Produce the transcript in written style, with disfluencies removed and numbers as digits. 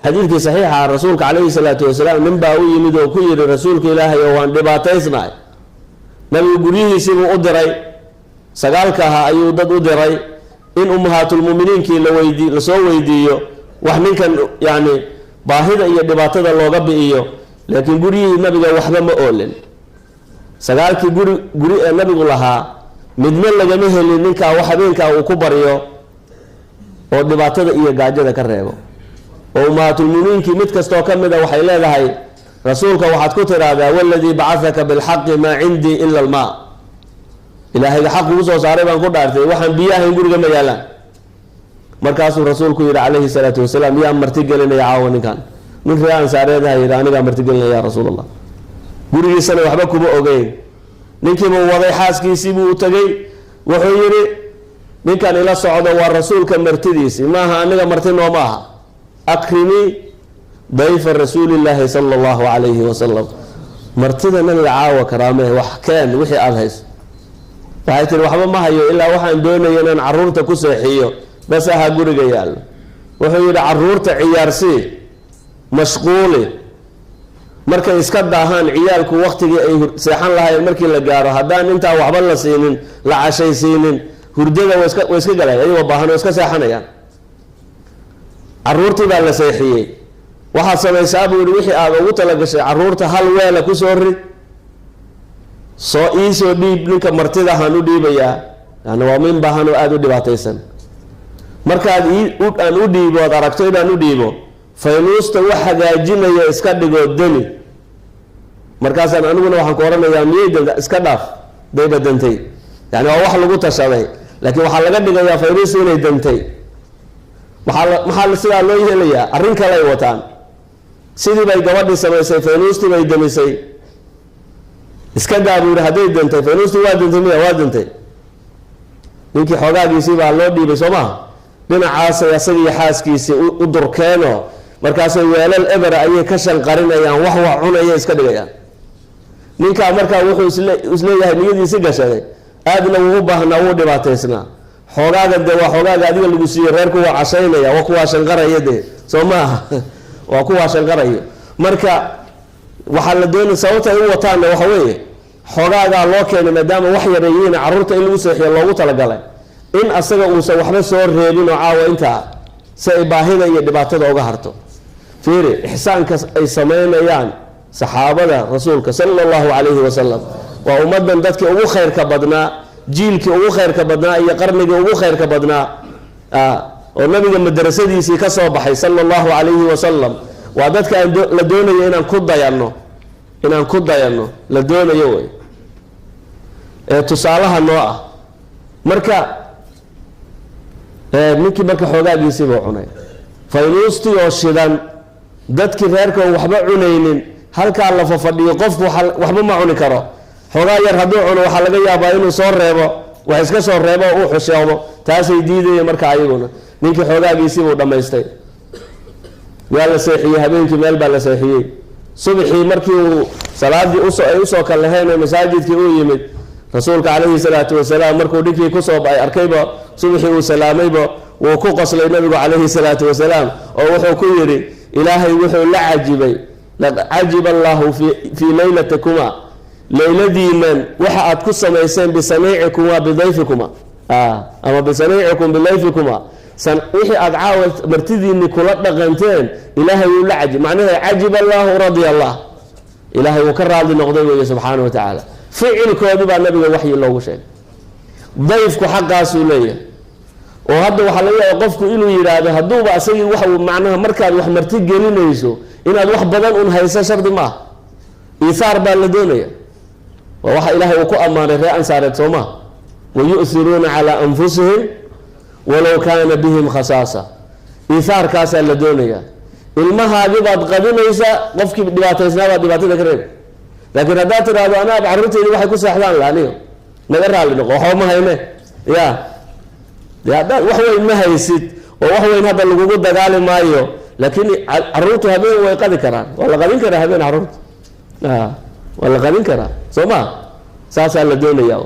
حديث صحيح عن رسولك عليه الصلاة والسلام من باوي يمدو كير رسولك إلهي وان دباتيسنا نبي قريه سيبو أدري سقالكها أيو دد أدري إن أمهات المؤمنين كي لسو ويديو وحمين كان يعني باهدة إيا دباتة الله قبي إيو لكن قريه نبي وحبا ما أولن سقالك قريه نبي لها مدمن لجميه اللي ننكا وحبينكا وكبريو ودباتة إيا قاجة كرهبو وأمهات المؤمنين كي متكستو كمدا وحي لهي رسولك وحد كتر هذا والذي بعثك بالحق ما عندي إلا الماء إلهي الحق وصو صاريبا قدرتي وحن بياه يقول كما يالان مركز رسولك عليه الصلاة والسلام يا مرتقلنا يا عاوني كان من ريان ساريدها يراني مرتقلنا يا رسول الله قولي سنة وحبكم أوغين نكي من وضي حاسكي سيبو تغي وحيري نكان إلى الصعودة والرسول كمرتديسي ماها أنك مرتين وماها أكرمي ضيف رسول الله صلى الله عليه وسلم مرتدى من العاوة كرامه وحكان وحي أذهيس فهيت الوحبة ما هي إلا وحن دون ينان عرورة كسيحية بس ها قرق يال وحي عرورة عيارسي مشغولة مركا يسكد هان عيالك وقت سيحان لها المركي لقاره هدان انت وحب الله سينين لعشي سينين هردده ويسكد لها أيوة باهان ويسكد سيحان يعني عرورتي بقى لسيحيي waxaa sameeyay buu wixii aad ugu tala gashay caruurta hal weel ku soo rid soo iisoo dhiib ninka martida ahaan u dhiibaya yani waa min baahan oo aad u dhibaataysan markaad aan u dhiibo aad aragto inaan u dhiibo faynuusta wax hagaajinaya iska dhigo dani markaasaan aniguna waxaan ku oranayaa miyay iska dhaaf dayba dantay yani waa wax lagu tashaday laakiin waxa laga dhigayaa faynuusta inay dantay maxaa sidaa loo yeelayaa arrin kale ay wataan sidii bay gabadhii samaysay faynuustii bay damisay iska daabuur hadday dantay faynuustii waa dantay miya waa dantay ninkii xogaagiisii baa loo dhiibay soo maha dhinacaasay asagii xaaskiisii u durkeeno markaasay weelal ebera ayay ka shanqarinayaan wax cunaya iska dhigayaan ninkaa markaa wuxuu isleeyahay niyadiisi gashaday aadna wuu u baahnaa wuu dhibaataysnaa xogaaga de waa xogaaga adiga lagu siiyey reerku waa cashaynaya waa kuwaa shanqaraya de soo maaha waa kuwaa shanqaraya marka waxaa la doonay sababta ay u wataana waxa weeye xogaagaa loo keenay maadaama wax yareeyiin caruurta in lagu seexiyo loogu talagalay in asaga uusan waxba soo reebin oo caawa intaa si ay baahida iyo dhibaatada uga harto fiiri ixsaanka ay sameynayaan saxaabada rasuulka sallallahu alayhi wasallam waa ummadan dadkii ugu khayrka badnaa jiilkii ugu khayrka badnaa iyo qarnigii ugu khayrka badnaa oo nabiga madrasadiisii ka soo baxay sallallahu alayhi wasallam waa dadka la doonayo inaan ku dayano la doonayo way tusaalaha noo ah marka ninkii marka xogaagiisii buu cunay faynuustii oo shidan dadkii reerka waxba cunaynin halkaa la fadhiyo qofku waxba ma cuni karo xogaa yar hadduu cuno waxaa laga yaabaa inuu soo reebo wax iska soo reebo uu xusheebo taasay diidayeen marka ayaguna ninkii xogaagiisii buu dhamaystay waa la seexiyey habeenkii meel baa la seexiyey subaxii markii uu salaadii ay usoo kalaheen masaajidkii uu yimid rasuulka calayhi salaatu wasalaam markuu dhinkii kusoo baxay arkayba subaxii uu salaamayba wuu ku qoslay nabigu calayhi salaatu wasalaam oo wuxuu ku yidhi ilaahay wuxuu la cajibay laqad cajiba allahu fii laylatikuma ليلدينا وحد كسم يسين بسميعكم وبضيفكم أما بسميعكم بضيفكم وحي أدعاوة مرتدي نيكولات غنتين إلهي يلعج معناها عجب الله ورضي الله إلهي وكرر هذه النقطة سبحانه وتعالى فعل كوابي النبي وحي الله شيء ضيفك حق سولية وهذا وحليا وقفك إلو يراده هدوب أسير وحو معناها مركز وحمرتي جلين يسو إن الوح بدن أن هيسا شرد ما إيثار بالدنيا ووحى إلهي وكو أمان الرئان سارت سوما ويؤثرون على أنفسهم ولو كان بهم خصاصة إيثار كاسا لدنيا المها ببعض قديم يسا قفك دبات إسنابا دبات ذكرين لكن هذا ترى أنا بعرفتي إلي وحي كسا أحلان لعنيه نقرها لنقو وحو ما هينه يا ده وحوين ما هيسيد ووحوين هذا اللي قد قال مايو لكن عروته هبين ويقضي كران والله قدين كرا هبين عروت والله قدين كرا سوما ساسا لدوني ياو